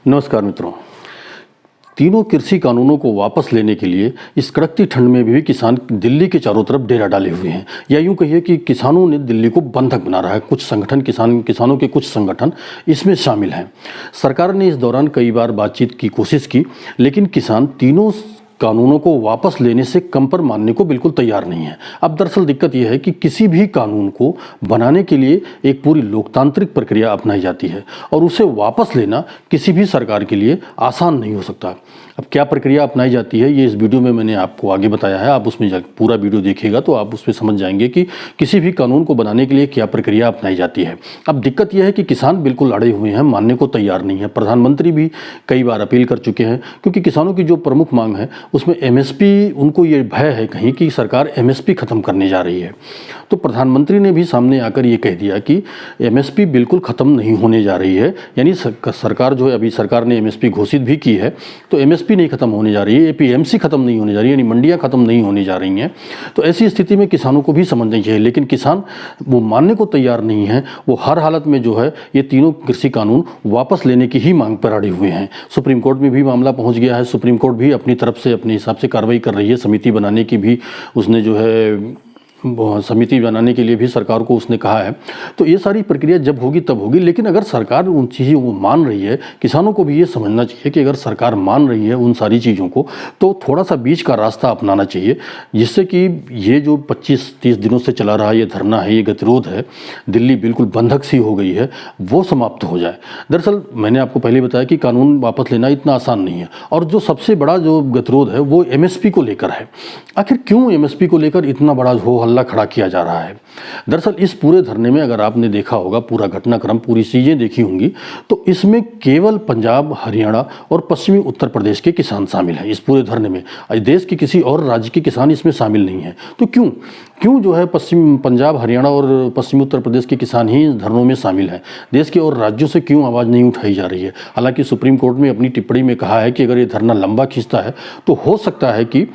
नमस्कार मित्रों। तीनों कृषि कानूनों को वापस लेने के लिए इस कड़कती ठंड में भी किसान दिल्ली के चारों तरफ डेरा डाले हुए हैं, या यूं कहिए कि किसानों ने दिल्ली को बंधक बना रहा है। कुछ संगठन किसानों के कुछ संगठन इसमें शामिल हैं। सरकार ने इस दौरान कई बार बातचीत की कोशिश की, लेकिन किसान तीनों कानूनों को वापस लेने से कम पर मानने को बिल्कुल तैयार नहीं है। अब दरअसल दिक्कत यह है कि किसी भी कानून को बनाने के लिए एक पूरी लोकतांत्रिक प्रक्रिया अपनाई जाती है और उसे वापस लेना किसी भी सरकार के लिए आसान नहीं हो सकता। अब क्या प्रक्रिया अपनाई जाती है, ये इस वीडियो में मैंने आपको आगे बताया है। आप उसमें पूरा वीडियो देखिएगा तो आप उसमें समझ जाएंगे कि किसी भी कानून को बनाने के लिए क्या प्रक्रिया अपनाई जाती है। अब दिक्कत यह है कि किसान बिल्कुल अड़े हुए हैं, मानने को तैयार नहीं है। प्रधानमंत्री भी कई बार अपील कर चुके हैं, क्योंकि किसानों की जो प्रमुख मांग है उसमें एमएसपी, उनको ये भय है कहीं कि सरकार एमएसपी खत्म करने जा रही है। तो प्रधानमंत्री ने भी सामने आकर ये कह दिया कि एमएसपी बिल्कुल ख़त्म नहीं होने जा रही है। यानी सरकार जो है, अभी सरकार ने एमएसपी घोषित भी की है, तो एमएसपी नहीं खत्म होने जा रही है, एपीएमसी खत्म नहीं होने जा रही है, यानी मंडियां खत्म नहीं होने जा रही हैं। तो ऐसी स्थिति में किसानों को भी समझना चाहिए, लेकिन किसान वो मानने को तैयार नहीं है। वो हर हालत में जो है ये तीनों कृषि कानून वापस लेने की ही मांग पर अड़े हुए हैं। सुप्रीम कोर्ट में भी मामला पहुंच गया है। सुप्रीम कोर्ट भी अपनी तरफ से अपने हिसाब से कार्रवाई कर रही है। समिति बनाने की भी उसने जो है समिति बनाने के लिए भी सरकार को उसने कहा है। तो ये सारी प्रक्रिया जब होगी तब होगी, लेकिन अगर सरकार उन चीज़ों को मान रही है, किसानों को भी ये समझना चाहिए कि अगर सरकार मान रही है उन सारी चीज़ों को, तो थोड़ा सा बीच का रास्ता अपनाना चाहिए, जिससे कि ये जो 25-30 दिनों से चला रहा ये धरना है, ये गतिरोध है, दिल्ली बिल्कुल बंधक सी हो गई है, वो समाप्त हो जाए। दरअसल मैंने आपको पहले बताया कि कानून वापस लेना इतना आसान नहीं है, और जो सबसे बड़ा जो गतिरोध है वो एमएसपी को लेकर है। आखिर क्यों एमएसपी को लेकर इतना बड़ा हो हल्ला खड़ा किया जा रहा है? दरअसल इस पूरे धरने में अगर आपने देखा होगा, पूरा घटनाक्रम, पूरी चीज़ें देखी होंगी, तो इसमें केवल पंजाब, हरियाणा और पश्चिमी उत्तर प्रदेश के किसान शामिल हैं इस पूरे धरने में। देश के किसी और राज्य के किसान इसमें शामिल नहीं हैं। तो क्यों जो है पंजाब, हरियाणा और पश्चिमी उत्तर प्रदेश के किसान ही इस धरनों में शामिल हैं? देश के और राज्यों से क्यों आवाज़ नहीं उठाई जा रही है? हालांकि सुप्रीम कोर्ट में अपनी टिप्पणी में कहा है कि अगर ये धरना लंबा खींचता है तो हो सकता है कि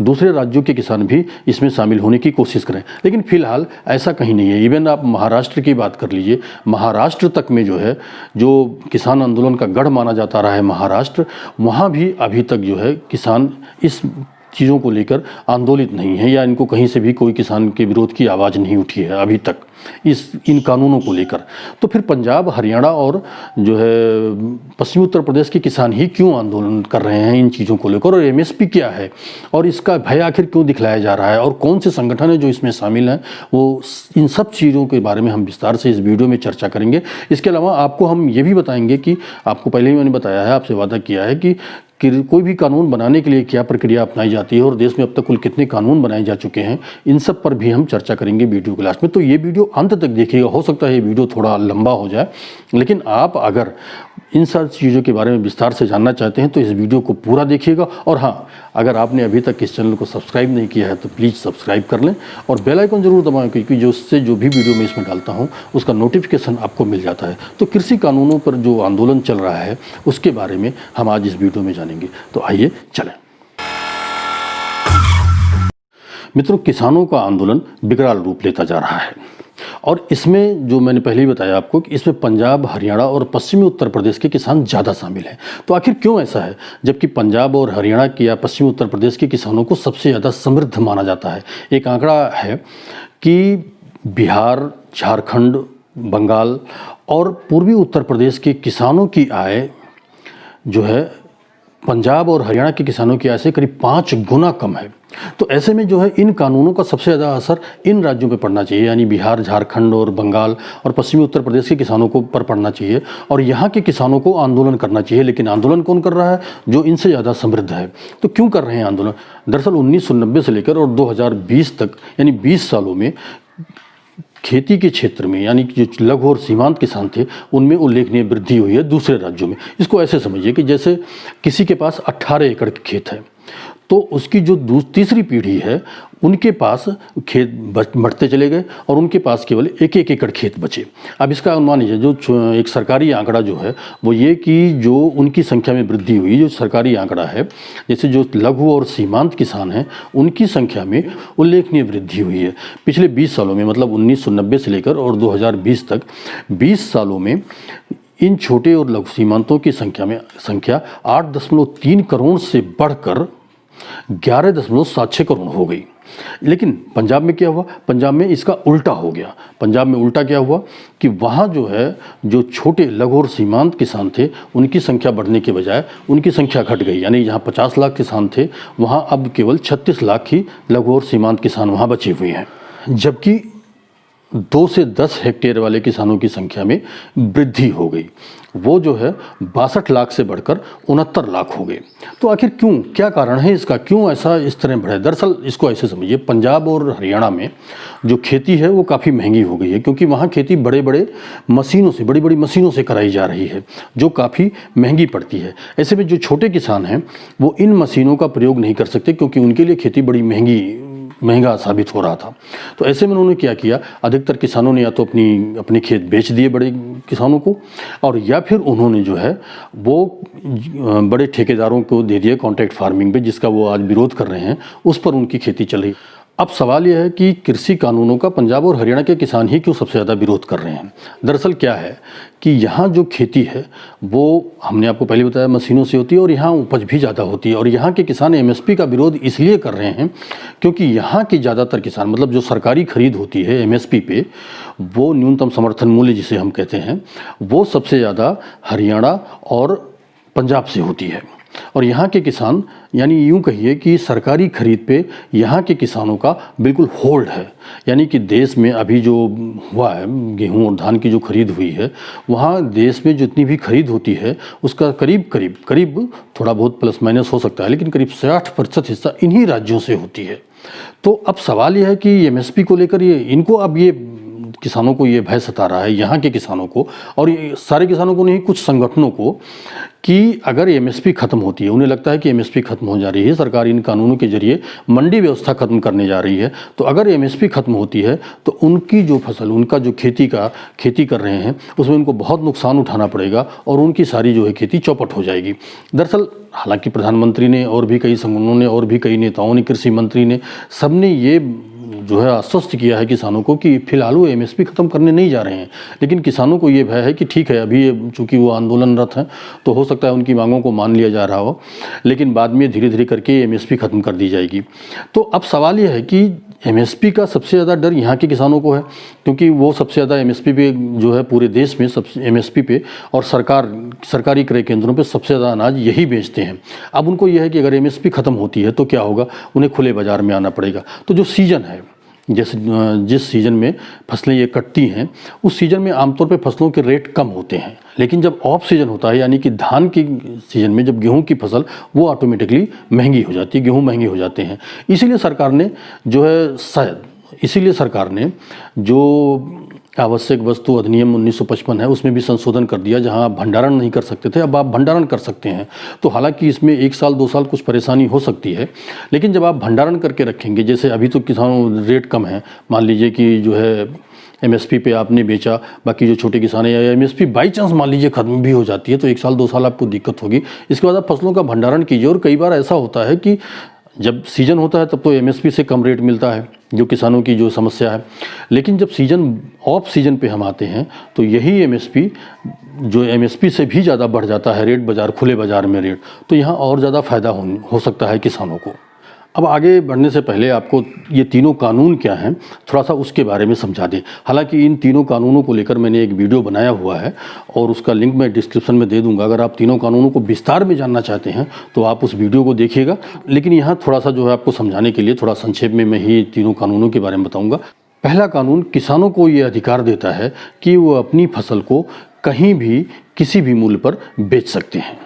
दूसरे राज्यों के किसान भी इसमें शामिल होने की कोशिश करें, लेकिन फिलहाल ऐसा कहीं नहीं है। इवन आप महाराष्ट्र की बात कर लीजिए, महाराष्ट्र तक में जो है, जो किसान आंदोलन का गढ़ माना जाता रहा है महाराष्ट्र, वहाँ भी अभी तक जो है किसान इस चीज़ों को लेकर आंदोलित नहीं है, या इनको कहीं से भी कोई किसान के विरोध की आवाज़ नहीं उठी है अभी तक इन कानूनों को लेकर। तो फिर पंजाब, हरियाणा और जो है पश्चिमी उत्तर प्रदेश के किसान ही क्यों आंदोलन कर रहे हैं इन चीज़ों को लेकर, और एमएसपी क्या है, और इसका भय आखिर क्यों दिखलाया जा रहा है, और कौन से संगठन है जो इसमें शामिल हैं, वो इन सब चीज़ों के बारे में हम विस्तार से इस वीडियो में चर्चा करेंगे। इसके अलावा आपको हम ये भी बताएंगे कि आपको पहले ही मैंने बताया है, आपसे वादा किया है कि कोई भी कानून बनाने के लिए क्या प्रक्रिया अपनाई जाती है, और देश में अब तक कुल कितने कानून बनाए जा चुके हैं, इन सब पर भी हम चर्चा करेंगे वीडियो के लास्ट में। तो ये वीडियो अंत तक देखिएगा। हो सकता है ये वीडियो थोड़ा लंबा हो जाए, लेकिन आप अगर इन सब चीज़ों के बारे में विस्तार से जानना चाहते हैं तो इस वीडियो को पूरा देखिएगा। और हाँ, अगर आपने अभी तक इस चैनल को सब्सक्राइब नहीं किया है तो प्लीज़ सब्सक्राइब कर लें और बेल आइकन जरूर दबाएं, क्योंकि जो भी वीडियो मैं इसमें डालता हूँ उसका नोटिफिकेशन आपको मिल जाता है। तो कृषि कानूनों पर जो आंदोलन चल रहा है उसके बारे में हम आज इस वीडियो में जानेंगे। तो आइए चलें। मित्रों, किसानों का आंदोलन विकराल रूप लेता जा रहा है, और इसमें जो मैंने पहले ही बताया आपको कि इसमें पंजाब, हरियाणा और पश्चिमी उत्तर प्रदेश के किसान ज़्यादा शामिल हैं। तो आखिर क्यों ऐसा है, जबकि पंजाब और हरियाणा के या पश्चिमी उत्तर प्रदेश के किसानों को सबसे ज़्यादा समृद्ध माना जाता है? एक आंकड़ा है कि बिहार, झारखंड, बंगाल और पूर्वी उत्तर प्रदेश के किसानों की आय जो है पंजाब और हरियाणा के किसानों की आय से करीब 5 गुना कम है। तो ऐसे में जो है इन कानूनों का सबसे ज़्यादा असर इन राज्यों पर पड़ना चाहिए, यानी बिहार, झारखंड और बंगाल और पश्चिमी उत्तर प्रदेश के किसानों को पर पड़ना चाहिए, और यहाँ के किसानों को आंदोलन करना चाहिए। लेकिन आंदोलन कौन कर रहा है? जो इनसे ज़्यादा समृद्ध है। तो क्यों कर रहे हैं आंदोलन? दरअसल 1990 से लेकर और 2020 तक, यानी 20 सालों में खेती के क्षेत्र में, यानी कि जो लघु और सीमांत किसान थे, उनमें उल्लेखनीय वृद्धि हुई है दूसरे राज्यों में। इसको ऐसे समझिए कि जैसे किसी के पास 18 एकड़ खेत है, तो उसकी जो तीसरी पीढ़ी है उनके पास खेत बढ़ते चले गए और उनके पास केवल 1-1 एकड़ खेत बचे। अब इसका अनुमान है, जो एक सरकारी आंकड़ा जो है वो ये कि जो उनकी संख्या में वृद्धि हुई, जो सरकारी आंकड़ा है, जैसे जो लघु और सीमांत किसान हैं उनकी संख्या में उल्लेखनीय वृद्धि हुई है पिछले 20 सालों में। मतलब 1990 से लेकर और 2020 तक 20 सालों में इन छोटे और लघु सीमांतों की संख्या 8.3 करोड़ से बढ़कर 11.76 करोड़ हो गई। लेकिन पंजाब में क्या हुआ? पंजाब में इसका उल्टा हो गया। पंजाब में उल्टा क्या हुआ कि वहाँ जो है, जो छोटे लघु और सीमांत किसान थे उनकी संख्या बढ़ने के बजाय उनकी संख्या घट गई। यानी जहाँ 50 लाख किसान थे वहाँ अब केवल 36 लाख ही लघु और सीमांत किसान वहाँ बचे हुए हैं, जबकि 2 से 10 हेक्टेयर वाले किसानों की संख्या में वृद्धि हो गई। वो जो है 62 लाख से बढ़कर 69 लाख हो गए। तो आखिर क्यों, क्या कारण है इसका, क्यों ऐसा इस तरह बढ़ा है? दरअसल इसको ऐसे समझिए, पंजाब और हरियाणा में जो खेती है वो काफ़ी महंगी हो गई है, क्योंकि वहाँ खेती बड़ी बड़ी मशीनों से कराई जा रही है, जो काफ़ी महंगी पड़ती है। ऐसे में जो छोटे किसान हैं वो इन मशीनों का प्रयोग नहीं कर सकते, क्योंकि उनके लिए खेती बड़ी महंगा साबित हो रहा था। तो ऐसे में उन्होंने क्या किया, अधिकतर किसानों ने या तो अपने खेत बेच दिए बड़े किसानों को, और या फिर उन्होंने जो है वो बड़े ठेकेदारों को दे दिए कॉन्ट्रैक्ट फार्मिंग पे, जिसका वो आज विरोध कर रहे हैं, उस पर उनकी खेती चल रही। अब सवाल यह है कि कृषि कानूनों का पंजाब और हरियाणा के किसान ही क्यों सबसे ज़्यादा विरोध कर रहे हैं? दरअसल क्या है कि यहाँ जो खेती है वो हमने आपको पहले बताया मशीनों से होती है, और यहाँ उपज भी ज़्यादा होती है। और यहाँ के किसान एमएसपी का विरोध इसलिए कर रहे हैं क्योंकि यहाँ के ज़्यादातर किसान, मतलब जो सरकारी खरीद होती है एमएसपी पे, वो न्यूनतम समर्थन मूल्य जिसे हम कहते हैं, वो सबसे ज़्यादा हरियाणा और पंजाब से होती है। और यहाँ के किसान, यानी यूँ कहिए कि सरकारी खरीद पे यहाँ के किसानों का बिल्कुल होल्ड है। यानी कि देश में अभी जो हुआ है, गेहूं और धान की जो खरीद हुई है, वहाँ देश में जितनी भी खरीद होती है उसका करीब थोड़ा बहुत प्लस माइनस हो सकता है, लेकिन करीब 60% हिस्सा इन्हीं राज्यों से होती है। तो अब सवाल यह है कि एमएसपी को लेकर ये किसानों को ये भय सता रहा है, यहाँ के किसानों को, और ये सारे किसानों को नहीं, कुछ संगठनों को, कि अगर एमएसपी खत्म होती है, उन्हें लगता है कि एमएसपी खत्म हो जा रही है, सरकार इन कानूनों के जरिए मंडी व्यवस्था खत्म करने जा रही है, तो अगर एमएसपी खत्म होती है तो उनकी जो फसल, उनका जो खेती कर रहे हैं उसमें उनको बहुत नुकसान उठाना पड़ेगा, और उनकी सारी जो है खेती चौपट हो जाएगी। दरअसल हालांकि प्रधानमंत्री ने और भी कई संगठनों ने और भी कई नेताओं ने, कृषि मंत्री ने, सबने ये जो है आश्वस्त किया है किसानों को कि फिलहाल वो एमएसपी खत्म करने नहीं जा रहे हैं। लेकिन किसानों को ये भय है कि ठीक है, अभी चूंकि वो आंदोलनरत हैं तो हो सकता है उनकी मांगों को मान लिया जा रहा हो, लेकिन बाद में धीरे धीरे करके एमएसपी खत्म कर दी जाएगी। तो अब सवाल ये है कि एमएसपी का सबसे ज़्यादा डर यहाँ के किसानों को है, क्योंकि वो सबसे ज़्यादा एमएसपी पे जो है पूरे देश में सबसे एमएसपी पे और सरकारी क्रय केंद्रों पे सबसे ज़्यादा अनाज यही बेचते हैं। अब उनको यह है कि अगर एमएसपी खत्म होती है तो क्या होगा, उन्हें खुले बाज़ार में आना पड़ेगा। तो जो सीज़न है, जैसे जिस सीज़न में फसलें ये कटती हैं, उस सीज़न में आमतौर पे फसलों के रेट कम होते हैं, लेकिन जब ऑफ सीज़न होता है, यानी कि धान की सीज़न में, जब गेहूं की फसल, वो ऑटोमेटिकली महंगी हो जाती है, गेहूं महंगे हो जाते हैं। इसीलिए सरकार ने जो आवश्यक वस्तु अधिनियम 1955 है उसमें भी संशोधन कर दिया, जहां आप भंडारण नहीं कर सकते थे अब आप भंडारण कर सकते हैं। तो हालांकि इसमें 1 साल 2 साल कुछ परेशानी हो सकती है, लेकिन जब आप भंडारण करके रखेंगे, जैसे अभी तो किसानों रेट कम है, मान लीजिए कि जो है एमएसपी पे आपने बेचा, बाकी जो छोटे किसान है, या एमएसपी बाई चांस मान लीजिए खत्म भी हो जाती है तो 1 साल 2 साल आपको दिक्कत होगी। इसके बाद आप फसलों का भंडारण कीजिए। और कई बार ऐसा होता है कि जब सीजन होता है तब तो एमएसपी से कम रेट मिलता है, जो किसानों की जो समस्या है, लेकिन जब ऑफ सीजन पे हम आते हैं तो यही एमएसपी से भी ज़्यादा बढ़ जाता है रेट, खुले बाज़ार में रेट। तो यहाँ और ज़्यादा फ़ायदा हो सकता है किसानों को। अब आगे बढ़ने से पहले आपको ये तीनों कानून क्या हैं थोड़ा सा उसके बारे में समझा दें। हालांकि इन तीनों कानूनों को लेकर मैंने एक वीडियो बनाया हुआ है और उसका लिंक मैं डिस्क्रिप्शन में दे दूंगा। अगर आप तीनों कानूनों को विस्तार में जानना चाहते हैं तो आप उस वीडियो को देखिएगा, लेकिन यहाँ थोड़ा सा जो है आपको समझाने के लिए थोड़ा संक्षेप में मैं ही तीनों कानूनों के बारे में बताऊँगा। पहला कानून किसानों को ये अधिकार देता है कि वो अपनी फसल को कहीं भी किसी भी मूल्य पर बेच सकते हैं।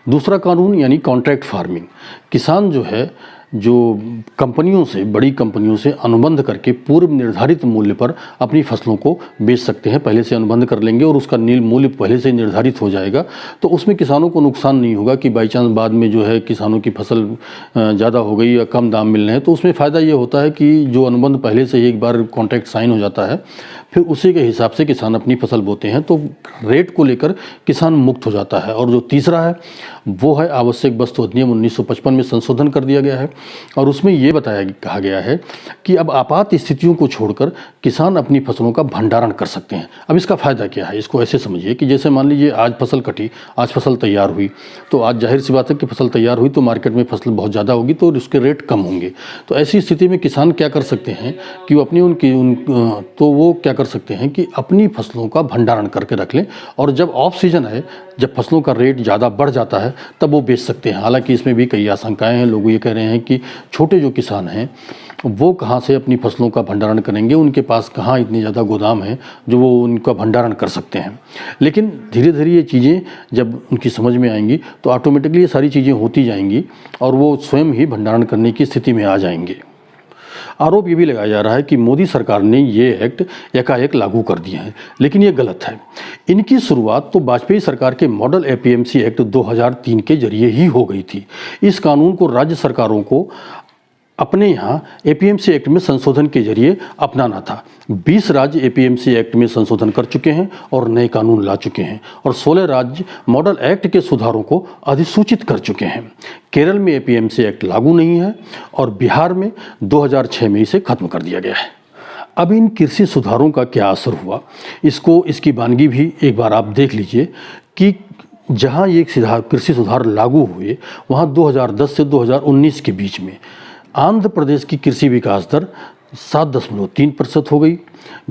दूसरा कानून यानी कॉन्ट्रैक्ट फार्मिंग, किसान जो है बड़ी कंपनियों से अनुबंध करके पूर्व निर्धारित मूल्य पर अपनी फसलों को बेच सकते हैं। पहले से अनुबंध कर लेंगे और उसका नील मूल्य पहले से निर्धारित हो जाएगा, तो उसमें किसानों को नुकसान नहीं होगा कि बाई चांस बाद में जो है किसानों की फसल ज़्यादा हो गई या कम दाम मिल रहे हैं। तो उसमें फ़ायदा ये होता है कि जो अनुबंध पहले से ही एक बार कॉन्ट्रैक्ट साइन हो जाता है, फिर उसी के हिसाब से किसान अपनी फसल बोते हैं, तो रेट को लेकर किसान मुक्त हो जाता है। और जो तीसरा है वो है आवश्यक वस्तु अधिनियम 1955 में संशोधन कर दिया गया है और उसमें ये कहा गया है कि अब आपात स्थितियों को छोड़कर किसान अपनी फसलों का भंडारण कर सकते हैं। अब इसका फ़ायदा क्या है, इसको ऐसे समझिए कि जैसे मान लीजिए आज फसल कटी, आज फसल तैयार हुई, तो आज जाहिर सी बात है कि फसल तैयार हुई तो मार्केट में फसल बहुत ज़्यादा होगी तो उसके रेट कम होंगे। तो ऐसी स्थिति में किसान क्या कर सकते हैं कि वो क्या कर सकते हैं कि अपनी फसलों का भंडारण करके रख लें और जब ऑफ सीजन आए, जब फसलों का रेट ज़्यादा बढ़ जाता है तब वो बेच सकते हैं। हालांकि इसमें भी कई आशंकाएं हैं। लोग ये कह रहे हैं कि छोटे जो किसान हैं वो कहाँ से अपनी फसलों का भंडारण करेंगे, उनके पास कहाँ इतने ज़्यादा गोदाम हैं जो वो उनका भंडारण कर सकते हैं। लेकिन धीरे धीरे ये चीज़ें जब उनकी समझ में आएंगी तो ऑटोमेटिकली ये सारी चीज़ें होती जाएंगी और वो स्वयं ही भंडारण करने की स्थिति में आ जाएंगे। आरोप ये भी लगाया जा रहा है कि मोदी सरकार ने ये एक्ट एकाएक लागू कर दिए हैं, लेकिन ये गलत है। इनकी शुरुआत तो वाजपेयी सरकार के मॉडल एपीएमसी एक्ट 2003 के जरिए ही हो गई थी। इस कानून को राज्य सरकारों को अपने यहाँ एपीएमसी एक्ट में संशोधन के जरिए अपनाना था। 20 राज्य एपीएमसी एक्ट में संशोधन कर चुके हैं और नए कानून ला चुके हैं और 16 राज्य मॉडल एक्ट के सुधारों को अधिसूचित कर चुके हैं। केरल में एपीएमसी एक्ट लागू नहीं है और बिहार में 2006 में इसे खत्म कर दिया गया है। अब इन कृषि सुधारों का क्या असर हुआ, इसकी वानगी भी एक बार आप देख लीजिए कि जहाँ ये कृषि सुधार लागू हुए वहाँ 2010 से 2019 के बीच में आंध्र प्रदेश की कृषि विकास दर 7.3% हो गई,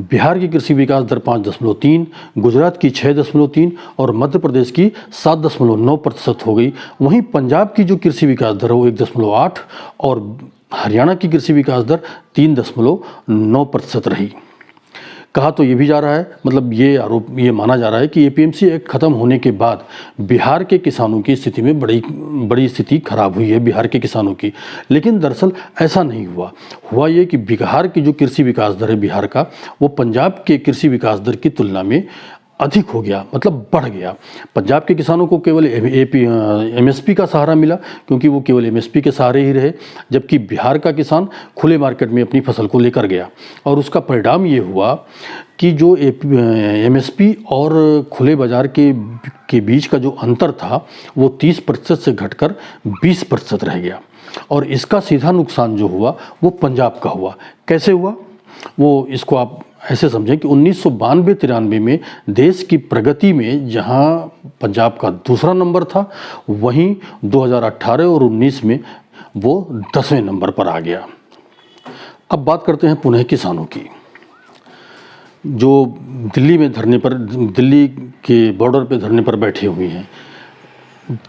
बिहार की कृषि विकास दर 5.3, गुजरात की 6.3 और मध्य प्रदेश की 7.9% हो गई। वहीं पंजाब की जो कृषि विकास दर है वो 1.8 और हरियाणा की कृषि विकास दर 3.9% रही। कहा तो ये भी जा रहा है, मतलब ये माना जा रहा है कि एपीएमसी एक्ट खत्म होने के बाद बिहार के किसानों की स्थिति में बड़ी स्थिति खराब हुई है बिहार के किसानों की। लेकिन दरअसल ऐसा नहीं हुआ ये कि बिहार की जो कृषि विकास दर है बिहार का, वो पंजाब के कृषि विकास दर की तुलना में अधिक हो गया, मतलब बढ़ गया। पंजाब के किसानों को केवल एमएसपी का सहारा मिला क्योंकि वो केवल एमएसपी के सहारे ही रहे, जबकि बिहार का किसान खुले मार्केट में अपनी फसल को लेकर गया और उसका परिणाम ये हुआ कि जो एमएसपी और खुले बाजार के बीच का जो अंतर था वो 30% से घटकर 20% रह गया और इसका सीधा नुकसान जो हुआ वो पंजाब का हुआ। कैसे हुआ वो इसको आप ऐसे समझें कि 1992-93 में देश की प्रगति में जहां पंजाब का दूसरा नंबर था, वहीं 2018 और 19 में वो 10वें नंबर पर आ गया। अब बात करते हैं पुनः किसानों की, जो दिल्ली के बॉर्डर पे धरने पर बैठे हुए हैं।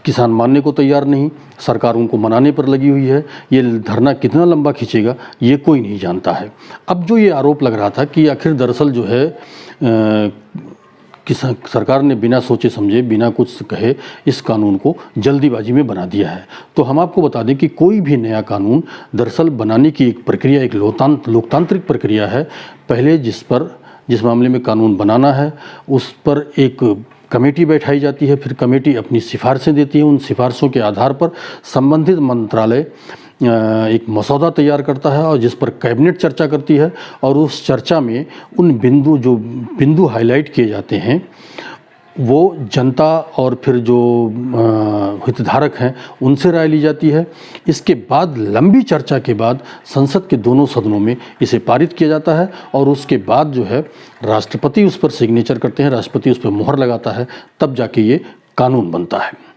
किसान मानने को तैयार नहीं, सरकार उनको मनाने पर लगी हुई है। ये धरना कितना लंबा खींचेगा ये कोई नहीं जानता है। अब जो ये आरोप लग रहा था कि आखिर दरअसल जो है सरकार ने बिना सोचे समझे, बिना कुछ कहे इस कानून को जल्दीबाजी में बना दिया है। तो हम आपको बता दें कि कोई भी नया कानून दरअसल बनाने की एक प्रक्रिया, एक लोकतांत्रिक प्रक्रिया है। पहले जिस मामले में कानून बनाना है उस पर एक कमेटी बैठाई जाती है, फिर कमेटी अपनी सिफारिशें देती है। उन सिफारिशों के आधार पर संबंधित मंत्रालय एक मसौदा तैयार करता है और जिस पर कैबिनेट चर्चा करती है और उस चर्चा में उन बिंदु हाईलाइट किए जाते हैं वो जनता और फिर जो हितधारक हैं उनसे राय ली जाती है। इसके बाद लंबी चर्चा के बाद संसद के दोनों सदनों में इसे पारित किया जाता है और उसके बाद जो है राष्ट्रपति उस पर सिग्नेचर करते हैं, राष्ट्रपति उस पर मोहर लगाता है, तब जाके ये कानून बनता है।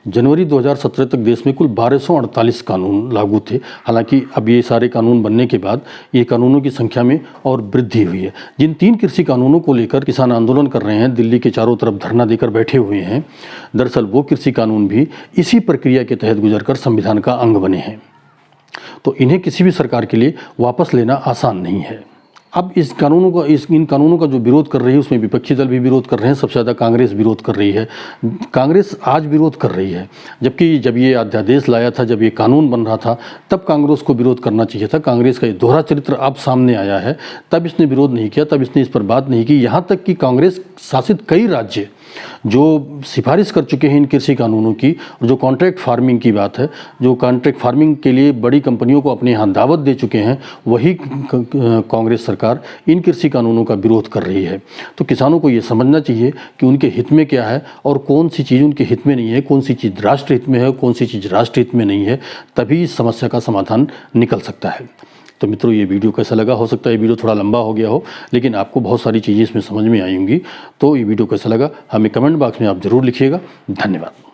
जनवरी 2017 तक देश में कुल 1248 कानून लागू थे। हालांकि अब ये सारे कानून बनने के बाद ये कानूनों की संख्या में और वृद्धि हुई है। जिन 3 कृषि कानूनों को लेकर किसान आंदोलन कर रहे हैं, दिल्ली के चारों तरफ धरना देकर बैठे हुए हैं, दरअसल वो कृषि कानून भी इसी प्रक्रिया के तहत गुजरकर संविधान का अंग बने हैं। तो इन्हें किसी भी सरकार के लिए वापस लेना आसान नहीं है। अब इन कानूनों का जो विरोध कर रही है उसमें विपक्षी दल भी विरोध कर रहे हैं। सबसे ज़्यादा कांग्रेस विरोध कर रही है। कांग्रेस आज विरोध कर रही है, जबकि जब ये अध्यादेश लाया था, जब ये कानून बन रहा था, तब कांग्रेस को विरोध करना चाहिए था। कांग्रेस का ये दोहरा चरित्र अब सामने आया है, तब इसने विरोध नहीं किया, तब इसने इस पर बात नहीं की। यहाँ तक कि कांग्रेस शासित कई राज्य जो सिफारिश कर चुके हैं इन कृषि कानूनों की। और जो कॉन्ट्रैक्ट फार्मिंग की बात है, जो कॉन्ट्रैक्ट फार्मिंग के लिए बड़ी कंपनियों को अपने यहाँ दावत दे चुके हैं, वही कांग्रेस सरकार इन कृषि कानूनों का विरोध कर रही है। तो किसानों को ये समझना चाहिए कि उनके हित में क्या है और कौन सी चीज़ उनके हित में नहीं है, कौन सी चीज़ राष्ट्र हित में है, कौन सी चीज़ राष्ट्र हित में नहीं है, तभी इस समस्या का समाधान निकल सकता है। तो मित्रों, ये वीडियो कैसा लगा? हो सकता है ये वीडियो थोड़ा लंबा हो गया हो, लेकिन आपको बहुत सारी चीज़ें इसमें समझ में आई होंगी। तो ये वीडियो कैसा लगा हमें कमेंट बॉक्स में आप ज़रूर लिखिएगा। धन्यवाद।